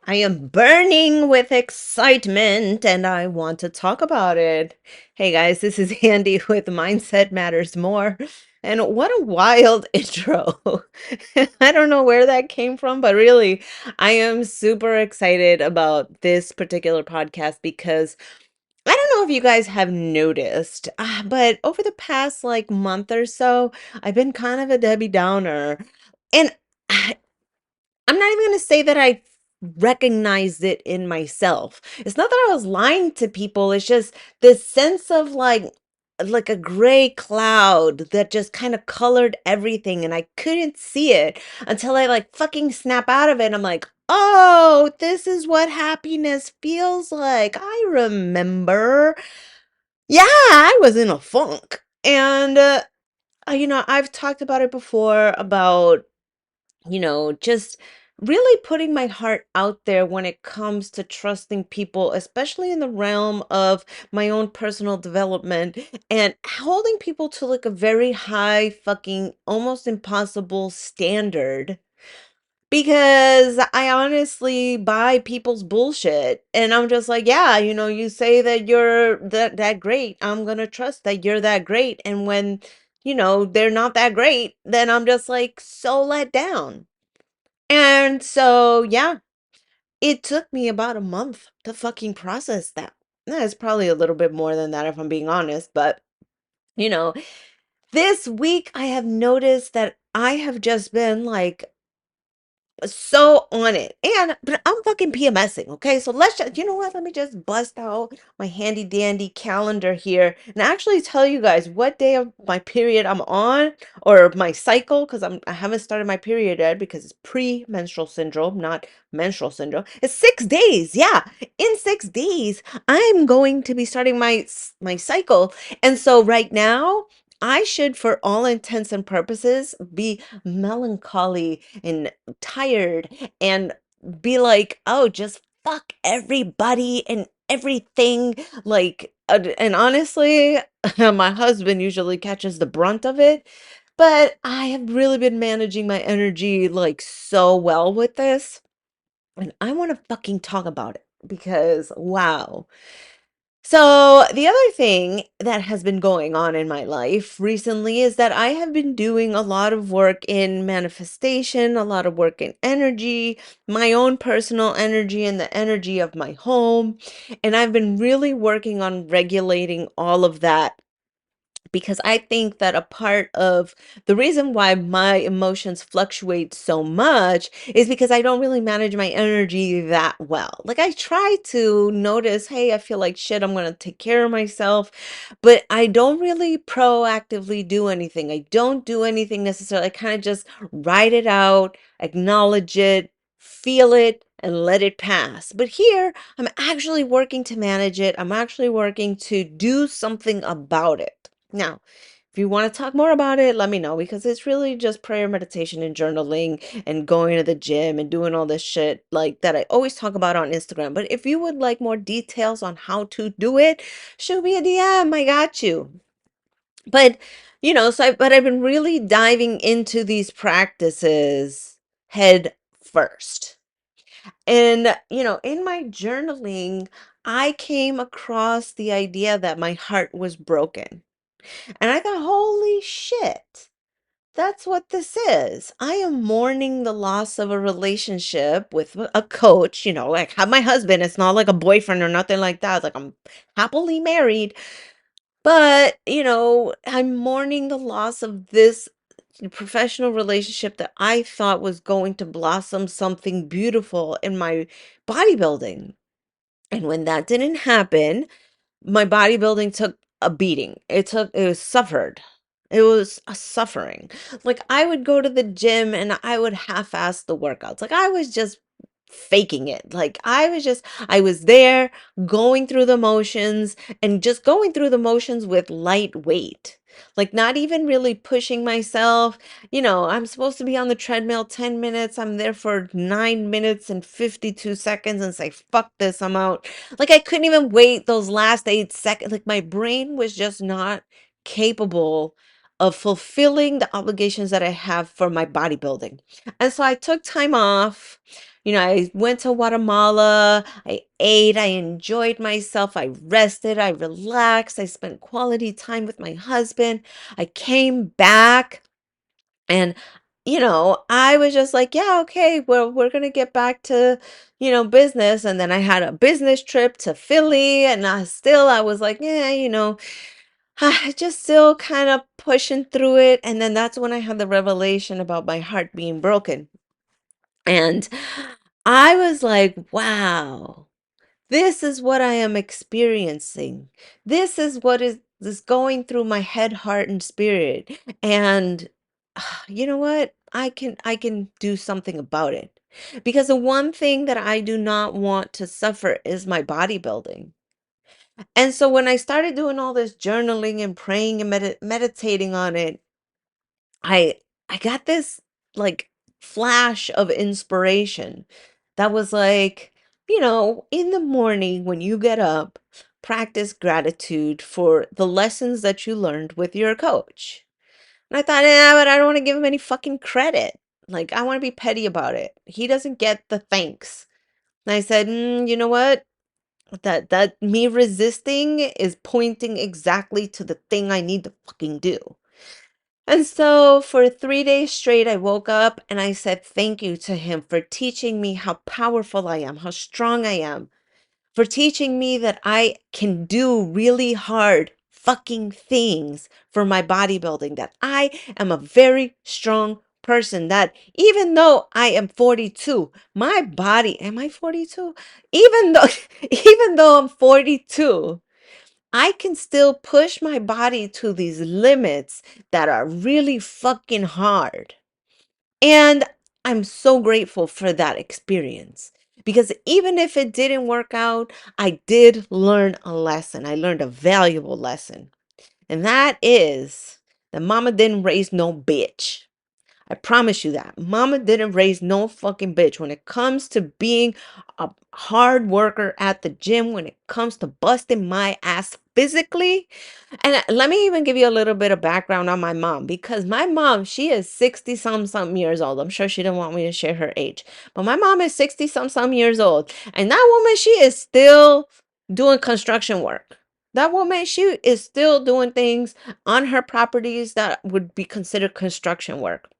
I am burning with excitement and I want to talk about it. Hey guys, this is Andy with Mindset Matters More. And what a wild intro. I don't know where that came from, but really, I am super excited about this particular podcast because I don't know if you guys have noticed, but over the past month or so, I've been kind of a Debbie Downer. And I'm not even gonna say that I recognized it in myself. It's not that I was lying to people, it's just this sense of like a gray cloud that just kind of colored everything and I couldn't see it until I fucking snap out of it. I'm like, "Oh, this is what happiness feels like. I remember." Yeah, I was in a funk. And I've talked about it before about just really putting my heart out there when it comes to trusting people, especially in the realm of my own personal development and holding people to like a very high, fucking almost impossible standard. Because I honestly buy people's bullshit and I'm just like, yeah, you say that you're that great. I'm gonna trust that you're that great. And when, they're not that great, then I'm just like so let down. And so, yeah, it took me about a month to fucking process that. It's probably a little bit more than that if I'm being honest, but you know, this week I have noticed that I have just been so on it. And but I'm fucking PMSing, okay? So let's just, you know what? Let me just bust out my handy dandy calendar here and actually tell you guys what day of my period I'm on or my cycle because I haven't started my period yet because it's pre-menstrual syndrome, not menstrual syndrome. It's 6 days. Yeah. In 6 days, I'm going to be starting my cycle. And so right now, I should, for all intents and purposes, be melancholy and tired and be like, "Oh, just fuck everybody and everything." And honestly, my husband usually catches the brunt of it, but I have really been managing my energy like so well with this, and I want to fucking talk about it because wow. So, the other thing that has been going on in my life recently is that I have been doing a lot of work in manifestation, a lot of work in energy, my own personal energy, and the energy of my home. And I've been really working on regulating all of that because I think that a part of the reason why my emotions fluctuate so much is because I don't really manage my energy that well. Like I try to notice, hey, I feel like shit, I'm going to take care of myself, but I don't really proactively do anything. I don't do anything necessarily. I kind of just write it out, acknowledge it, feel it, and let it pass. But here, I'm actually working to manage it. I'm actually working to do something about it. Now, if you want to talk more about it, let me know because it's really just prayer, meditation, and journaling and going to the gym and doing all this shit like that I always talk about on Instagram. But if you would like more details on how to do it, shoot me a DM. I got you. But, but I've been really diving into these practices head first. And, in my journaling, I came across the idea that my heart was broken. And I thought, holy shit, that's what this is. I am mourning the loss of a relationship with a coach, like have my husband. It's not like a boyfriend or nothing like that. It's like I'm happily married. But, I'm mourning the loss of this professional relationship that I thought was going to blossom something beautiful in my bodybuilding. And when that didn't happen, my bodybuilding took a beating. It was suffered. It was a suffering. Like I would go to the gym and I would half-ass the workouts. Like I was just faking it. I was there going through the motions and just going through the motions with light weight. Like not even really pushing myself. I'm supposed to be on the treadmill 10 minutes. I'm there for 9 minutes and 52 seconds and say, fuck this, I'm out. Like I couldn't even wait those last 8 seconds. Like my brain was just not capable of fulfilling the obligations that I have for my bodybuilding. And so I took time off, I went to Guatemala, I ate, I enjoyed myself, I rested, I relaxed, I spent quality time with my husband. I came back and I was just like, yeah, okay, well, we're gonna get back to, business. And then I had a business trip to Philly, and I was like, yeah, just still kind of pushing through it. And then that's when I had the revelation about my heart being broken. And I was like, wow, this is what I am experiencing. This is what is going through my head, heart, and spirit. And you know what? I can do something about it. Because the one thing that I do not want to suffer is my bodybuilding. And so when I started doing all this journaling and praying and meditating on it, I I got this like flash of inspiration that was like, in the morning when you get up, practice gratitude for the lessons that you learned with your coach. And I thought, but I don't want to give him any fucking credit. Like, I want to be petty about it. He doesn't get the thanks. And I said, you know what? That me resisting is pointing exactly to the thing I need to fucking do. And so for 3 days straight, I woke up and I said thank you to him for teaching me how powerful I am, how strong I am, for teaching me that I can do really hard fucking things for my bodybuilding, that I am a very strong person, that even though I am 42, my body, am I 42? Even though, even though I'm 42, I can still push my body to these limits that are really fucking hard. And I'm so grateful for that experience because even if it didn't work out, I did learn a lesson. I learned a valuable lesson. And that is that mama didn't raise no bitch. I promise you that. Mama didn't raise no fucking bitch when it comes to being a hard worker at the gym, when it comes to busting my ass physically. And let me even give you a little bit of background on my mom because my mom, she is 60 some years old. I'm sure she didn't want me to share her age, but my mom is 60 some years old. And that woman, she is still doing construction work. That woman, she is still doing things on her properties that would be considered construction work.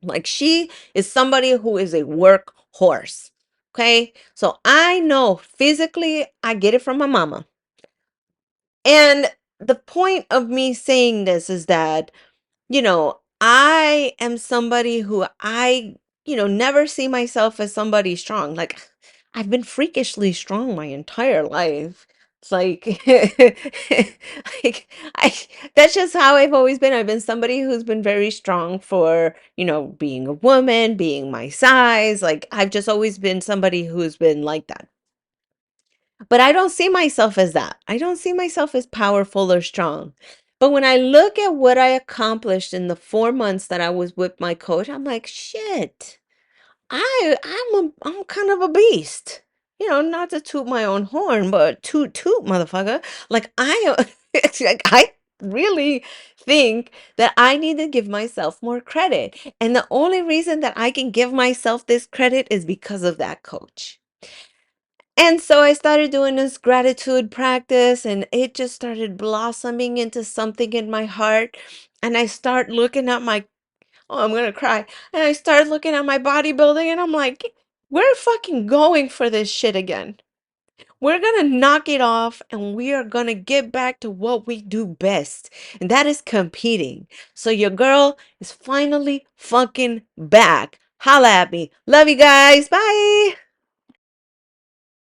Like she is somebody who is a workhorse. Okay. So I know physically, I get it from my mama. And the point of me saying this is that I am somebody who never see myself as somebody strong. Like, I've been freakishly strong my entire life. It's like, like I, that's just how I've always been. I've been somebody who's been very strong for, being a woman, being my size. Like, I've just always been somebody who's been like that. But I don't see myself as that. I don't see myself as powerful or strong. But when I look at what I accomplished in the 4 months that I was with my coach, I'm like, shit, I'm kind of a beast. Not to toot my own horn, but toot toot, motherfucker. Like it's like I really think that I need to give myself more credit. And the only reason that I can give myself this credit is because of that coach. And so I started doing this gratitude practice and it just started blossoming into something in my heart. And I start looking at oh, I'm gonna cry. And I started looking at my bodybuilding and I'm like, we're fucking going for this shit again. We're gonna knock it off and we are gonna get back to what we do best. And that is competing. So your girl is finally fucking back. Holla at me. Love you guys. Bye.